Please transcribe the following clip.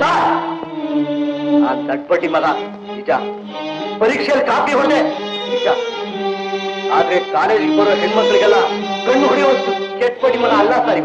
ನಾನ್ ದಟ್ಪಟ್ಟಿ ಮಗ ನಿಜ, ಪರೀಕ್ಷೆಯಲ್ಲಿ ಕಾಪಿ ಹೊಡೆ ನಿಜ. ಆದ್ರೆ ಕಾಲೇಜಿಗೆ ಬರೋ ಹೆಣ್ಮಕ್ಳಿಗೆಲ್ಲ ಕಣ್ಣು ಹೊಡೆಯುವಷ್ಟು ಕೆಟ್ಪಟ್ಟಿ ಮಗ ಅಲ್ಲ ಸರ್.